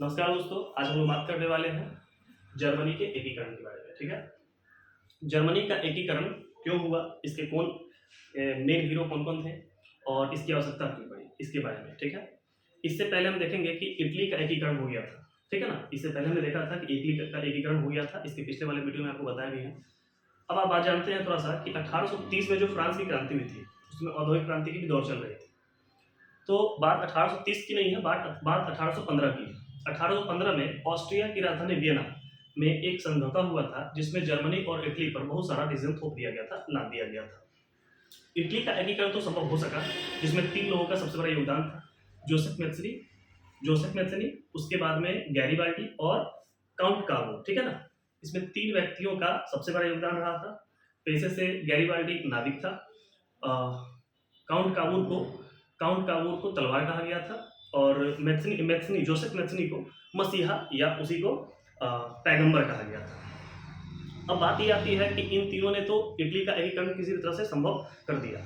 नमस्कार दोस्तों, आज हम लोग बात करने वाले हैं जर्मनी के एकीकरण के बारे में। ठीक है, जर्मनी का एकीकरण क्यों हुआ, इसके कौन मेन हीरो कौन कौन थे और इसकी आवश्यकता क्यों पड़ी, इसके बारे में। ठीक है, इससे पहले हम देखेंगे कि इटली का एकीकरण हो गया था। ठीक है ना, इससे पहले हमने देखा था कि इटली का एकीकरण हो गया था, इसके पिछले वाले वीडियो में आपको बताया भी है। अब आप बात जानते हैं थोड़ा सा कि 1830 में जो फ्रांस की क्रांति हुई थी, उसमें औद्योगिक क्रांति की भी दौर चल रही थी। तो बात 1830 की नहीं है, बात 1815 की है। 1815 में ऑस्ट्रिया की राजधानी वियना में एक समझौता हुआ था, जिसमें जर्मनी और इटली पर बहुत सारा डिसीजन थोप दिया गया था, लाद दिया गया था। इटली का एकीकरण तो संभव हो सका, जिसमें 3 लोगों का सबसे बड़ा योगदान था। जोसेफ मेत्सनी, उसके बाद में गैरीबाल्डी और काउंट काबू। ठीक है ना, इसमें 3 व्यक्तियों का सबसे बड़ा योगदान रहा था। पेशे से गैरीबाल्डी नाविक था। काउंट काबूर को तलवार कहा गया था और जोसेफ मेत्सनी को मसीहा या उसी को पैगंबर कहा गया था। अब बात ये आती है कि इन तीनों ने तो इटली का एकीकरण किसी भी तरह से संभव कर दिया,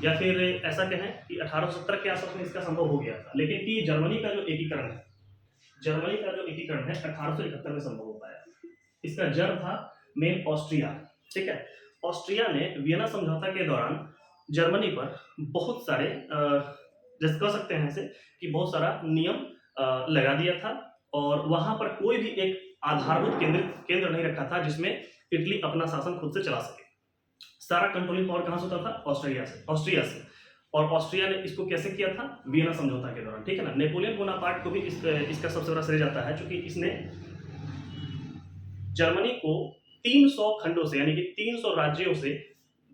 या फिर ऐसा कहें कि 1870 के आसपास में इसका संभव हो गया था। लेकिन कि जर्मनी का जो एकीकरण है 1871 में संभव हो पाया। इसका जड़ था मेन ऑस्ट्रिया। ठीक है, ऑस्ट्रिया ने वियना समझौता के दौरान जर्मनी पर बहुत सारे जैसे कह सकते हैं ऐसे कि बहुत सारा नियम लगा दिया था, और वहां पर कोई भी एक आधारभूत केंद्र नहीं रखा था जिसमें इटली अपना शासन खुद से चला सके। सारा कंट्रोलिंग पावर कहां से होता था? ऑस्ट्रिया से। और ऑस्ट्रिया ने इसको कैसे किया था? वियना समझौता के दौरान। ठीक है ना, नेपोलियन बोनापार्ट को भी इसका सबसे बड़ा श्रेय जाता है, क्योंकि इसने जर्मनी को 300 खंडों से, यानी कि 300 राज्यों से,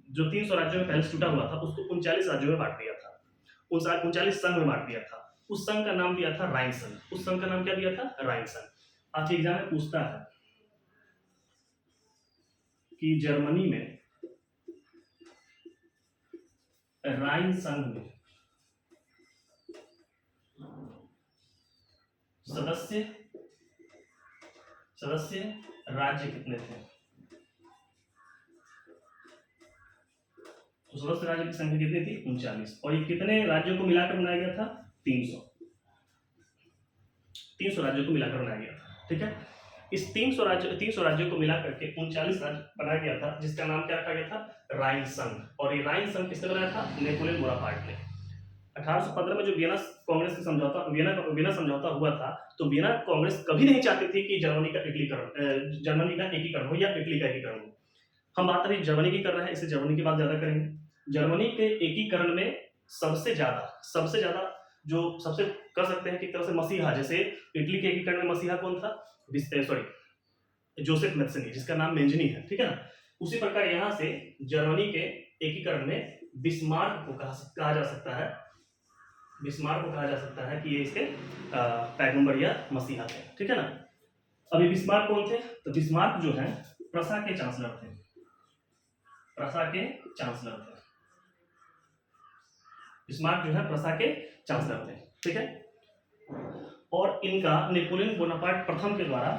जो 300 राज्यों में पहले से टूटा हुआ था, उसको 39 राज्यों में बांट दिया था। 39 संघ में बांट दिया था। उस संघ का नाम दिया था राइन संघ। उस संघ का नाम क्या दिया था? राइन संघ। आज एग्जाम में पूछता है कि जर्मनी में राइन संघ में सदस्य राज्य कितने थे? तो सदस्य राज्य की संख्या कितनी थी? 39। और ये कितने राज्यों को मिलाकर बनाया गया था? 300 राज्यों को मिलाकर बनाया गया था। ठीक है, इस 300 राज्यों को मिलाकर के 39 राज्य बनाया गया था, जिसका नाम क्या रखा गया था? राइन संघ। और ये राइन संघ किसने बनाया था? नेपोलियन बोनापार्ट ने। 1815 में जो वियना कांग्रेस की समझौता वियना समझौता हुआ था, तो वियना कांग्रेस कभी नहीं चाहती थी कि जर्मनी का एकीकरण हो या इटली का एकीकरण हो। हम बात अभी जर्मनी की कर रहे हैं, इससे जर्मनी की बात ज्यादा करेंगे। जर्मनी के एकीकरण में सबसे ज्यादा जो सबसे कर सकते हैं कि तरह से मसीहा, जैसे इटली के एकीकरण में मसीहा कौन था? जोसेफ मेत्सनी, जिसका नाम मेंजनी है। ठीक है ना, उसी प्रकार यहां से जर्मनी के एकीकरण में बिस्मार्क को कहा जा सकता है कि ये इसके पैगंबर या मसीहा थे। ठीक है ना, अभी बिस्मार्क कौन थे? तो बिस्मार्क जो है प्रसा के चांसलर थे। बिस्मार्क जो है प्रसा के चांसलर थे। ठीक है, और इनका नेपोलियन बोनापार्ट प्रथम के द्वारा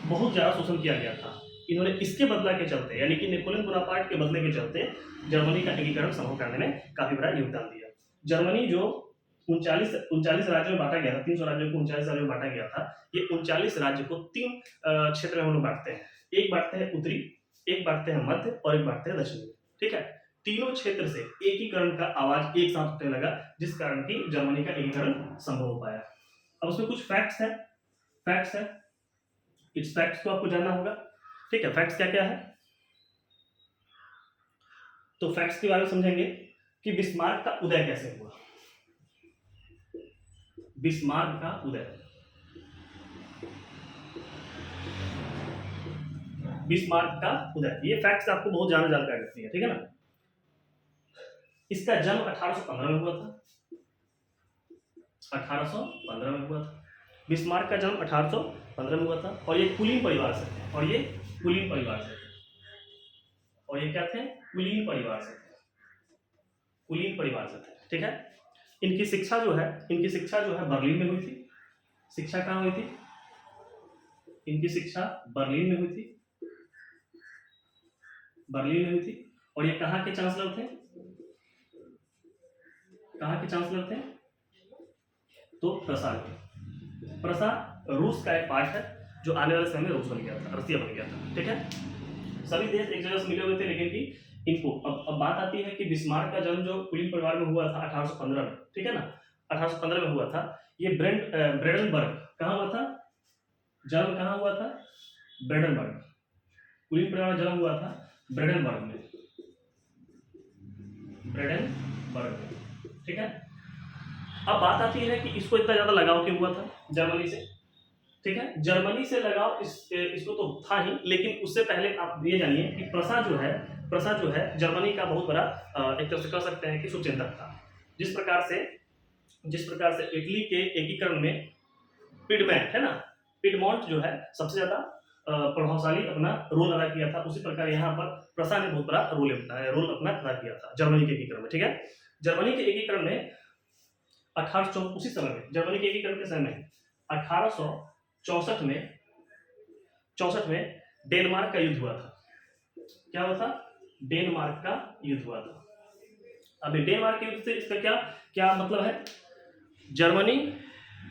बहुत ज्यादा शोषण किया गया था। इन्होंने इसके बदला के चलते, यानी कि नेपोलियन बोनापार्ट के बदले के चलते, जर्मनी का एकीकरण संभव करने में काफी बड़ा योगदान दिया। जर्मनी जो 39 राज्यों में बांटा गया था, 300 राज्यों को 39 राज्यों में बांटा गया था। ये 39 राज्य को 3 क्षेत्र में हम लोग बांटते हैं। एक बांटते हैं उत्तरी, एक बांटते हैं मध्य, और एक बांटते हैं दक्षिणी। ठीक है, तीनों क्षेत्र से एकीकरण का आवाज एक साथ उठने लगा, जिस कारण की जर्मनी का एकीकरण संभव हो पाया। अब उसमें कुछ फैक्ट्स है। इस फैक्ट्स को आपको जानना होगा। ठीक है, फैक्ट्स क्या क्या है? तो फैक्ट्स के बारे में समझेंगे कि बिस्मार्क का उदय कैसे हुआ। बिस्मार्क का उदय, ये फैक्ट्स आपको बहुत ज्यादा जानकारी रखनी है। ठीक है ना, इसका जन्म 1815 में हुआ था। बिस्मार्क का जन्म 1815 में हुआ था, और ये कुलीन परिवार से थे। और ये क्या थे? कुलीन परिवार से थे। ठीक है, इनकी शिक्षा जो है बर्लिन में हुई थी। शिक्षा कहाँ हुई थी? इनकी शिक्षा बर्लिन में हुई थी। और ये कहाँ के चांसलर थे? तो प्रसा के। प्रसा रूस का एक पार्ट है जो आने वाले समय में रूस बन गया था, रसिया बन गया था। ठीक है, सभी देश एक जगह से मिले हुए थे, लेकिन कि इनको अब बात आती है कि बिस्मार्क का जन्म जो कुलीन परिवार में हुआ था 1815 में, ठीक है ना, 1815 में हुआ था। ये ब्रेडनबर्ग कहाँ हुआ था, जन्म कहाँ हुआ था, ब्रेडनबर्ग, कुलीन परिवार में जन्म हुआ था ब्रेडनबर्ग में, ब्रेडनबर्ग में। ठीक है, अब बात आती है कि इसको इतना ज्यादा लगाव क्यों हुआ था जर्मनी से। ठीक है, जर्मनी से लगाव इसको तो था ही, लेकिन उससे पहले आप ये जानिए कि प्रसा जो है जर्मनी का बहुत बड़ा एक तरह से कह सकते हैं कि शुभचिंतक था। जिस प्रकार से इटली के एकीकरण में पिडमैंट है ना, पिडमॉन्ट जो है सबसे ज्यादा प्रभावशाली अपना रोल अदा किया था, उसी प्रकार यहाँ पर प्रसा ने बहुत बड़ा रोल अपना अदा किया था जर्मनी के एकीकरण में। ठीक है, जर्मनी के एकीकरण में 1800 उसी समय में, जर्मनी के एकीकरण के समय में 1864 में डेनमार्क का युद्ध हुआ था। क्या हुआ था, डेनमार्क का युद्ध हुआ था। अब डेनमार्क के युद्ध से इसका क्या मतलब है, जर्मनी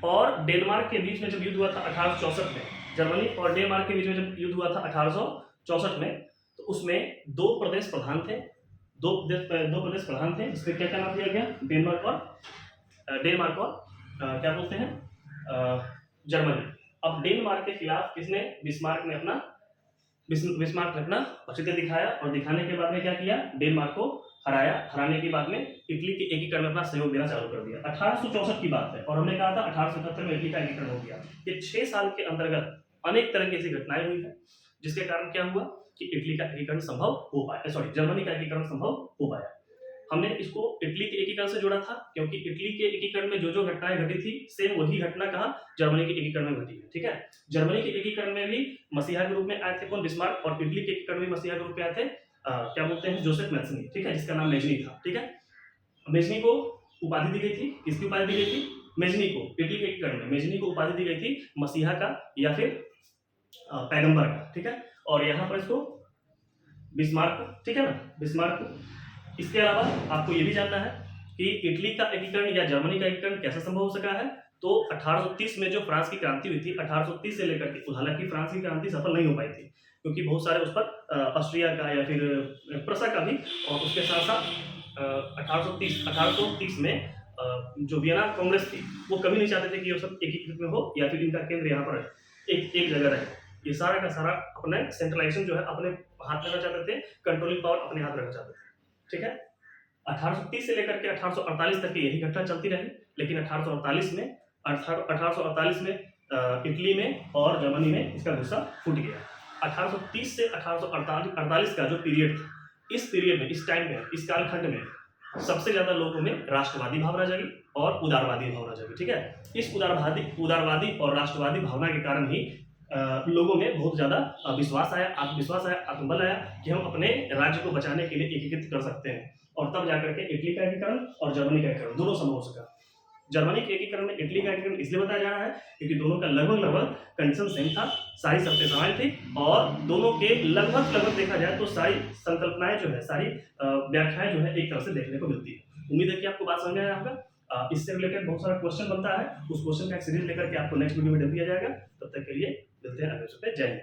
और डेनमार्क के बीच में जब युद्ध हुआ था 1864 में, जर्मनी और डेनमार्क के बीच में जब युद्ध हुआ था 1864 में, तो उसमें दो प्रदेश प्रधान थे, जिसमें क्या नाम दिया गया, डेनमार्क और क्या बोलते हैं, जर्मनी। अब डेनमार्क के खिलाफ किसने, बिस्मार्क ने अपना औचित्य दिखाया, और दिखाने के बाद में क्या किया, डेनमार्क को हराने के बाद में इटली के एकीकरण में अपना सहयोग देना चालू कर दिया। 1864 की बात है, और हमने कहा था 1877 में इटली का एकीकरण हो गया। ये 6 साल के अंतर्गत अनेक तरह की ऐसी घटनाएं हुई है, जिसके कारण क्या हुआ कि इटली का एकीकरण संभव हो पाया, जर्मनी का एकीकरण संभव हो पाया। हमने इसको इटली के एकीकरण से जोड़ा था, क्योंकि इटली के एकीकरण में जो घटनाएं घटी थी, सेम वही घटना कहा जर्मनी के एकीकरण में घटी है। ठीक है, जर्मनी के एकीकरण में भी मसीहा के रूप में आए थे कौन, बिस्मार्क, और इटली के एकीकरण में मसीहा के रूप में आए थे क्या बोलते हैं, जोसेफ मैथनी। ठीक है, जिसका नाम मेजनी था। ठीक है, मेजनी को उपाधि दी गई थी, किसकी उपाधि दी गई थी, मेजनी को, इटली के एकीकरण में मेजनी को उपाधि दी गई थी मसीहा का या फिर पैगंबर का। ठीक है, और यहाँ पर इसको बिस्मार्क, ठीक है ना, बिस्मार्क। इसके अलावा आपको ये भी जानना है कि इटली का एकीकरण या जर्मनी का एकीकरण कैसे संभव हो सका है। तो 1830 में जो फ्रांस की क्रांति हुई थी, 1830 से लेकर के, हालांकि फ्रांस की क्रांति सफल नहीं हो पाई थी, क्योंकि बहुत सारे उस पर ऑस्ट्रिया का या फिर प्रसा का भी, और उसके साथ साथ 1830 में जो वियना कांग्रेस थी, वो कभी नहीं चाहते थे कि ये सब एकीकृत में हो या फिर इनका केंद्र यहाँ पर एक जगह रहे। ये सारा का सारा अपने सेंट्रलाइजेशन जो है अपने हाथ लेना चाहते थे, कंट्रोलिंग पावर अपने हाथ रखना चाहते थे। ठीक है, 1830 से लेकर के 1848 तक यही घटना चलती रही, लेकिन 1848 में इटली में और जर्मनी में इसका गुस्सा फूट गया। 1830 से 1848 का जो पीरियड था, इस पीरियड में, इस टाइम में, इस कालखंड में सबसे ज्यादा लोगों में राष्ट्रवादी भावना जगी और उदारवादी भावना जगी। ठीक है, इस उदारवादी और राष्ट्रवादी भावना के कारण ही लोगों में बहुत ज्यादा विश्वास आया, आत्मविश्वास आया, आत्मबल आया कि हम अपने राज्य को बचाने के लिए एकीकृत कर सकते हैं, और तब जाकर के इटली का एकीकरण और जर्मनी का एकीकरण दोनों संभव हो सका। जर्मनी के एकीकरण में इटली का एकीकरण इसलिए बताया जा रहा है क्योंकि दोनों का लगभग कंडीशन सेम था, सारी शर्तें समान थी, और दोनों के लगभग देखा जाए तो सारी संकल्पनाएं जो है, सारी व्याख्याएं जो है एक तरह से देखने को मिलती है। उम्मीद है कि आपको बात समझ में आया होगा। इससे रिलेटेड बहुत सारा क्वेश्चन बनता है, उस क्वेश्चन का एक सीरीज लेकर के आपको नेक्स्ट वीडियो में दे दिया जाएगा। तब तक के लिए मिलते हैं अगले एपिसोड पे। जय हिंद।